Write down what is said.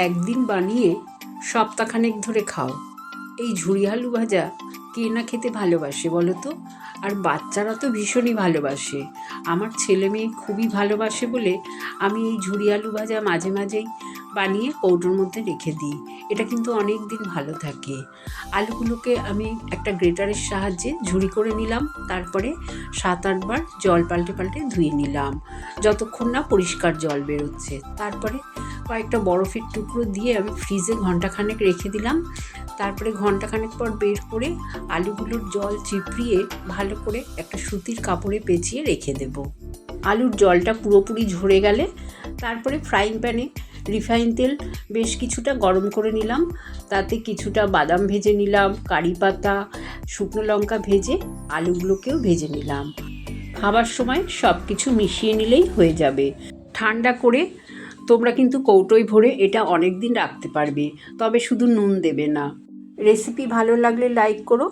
একদিন বানিয়ে সপ্তাহখানেক ধরে খাও। এই ঝুরি আলু ভাজা কে না খেতে ভালোবাসে বলো তো? আর বাচ্চারা তো ভীষণই ভালোবাসে। আমার ছেলে মেয়ে খুবই ভালোবাসে বলে আমি এই ঝুরি আলু ভাজা মাঝে মাঝেই বানিয়ে কৌটোর মধ্যে রেখে দিই। এটা কিন্তু অনেক দিন ভালো থাকে। আলুগুলোকে আমি একটা গ্রেটারের সাহায্যে ঝুরি করে নিলাম, তারপরে 7-8 বার জল পাল্টে পাল্টে ধুয়ে নিলাম, যতক্ষণ না পরিষ্কার জল বেরোচ্ছে। তারপরে কয়েকটা বরফের টুকরো দিয়ে আমি ফ্রিজে ঘন্টাখানেক রেখে দিলাম। তারপরে ঘন্টাখানেক পর বের করে আলুগুলোর জল চিপড়িয়ে ভালো করে একটা সুতির কাপড়ে পেঁচিয়ে রেখে দেব। আলুর জলটা পুরোপুরি ঝরে গেলে তারপরে ফ্রাইং প্যানে রিফাইন তেল বেশ কিছুটা গরম করে নিলাম, তাতে কিছুটা বাদাম ভেজে নিলাম, কারি পাতা, শুকনো লঙ্কা ভেজে আলুগুলোকেও ভেজে নিলাম। খাবার সময় সব কিছু মিশিয়ে নিলেই হয়ে যাবে। ঠান্ডা করে তোমরা কিন্তু কৌটোয় ভরে এটা অনেক দিন রাখতে পারবে, তবে শুধু নুন দেবে না। রেসিপি ভালো লাগলে লাইক করো।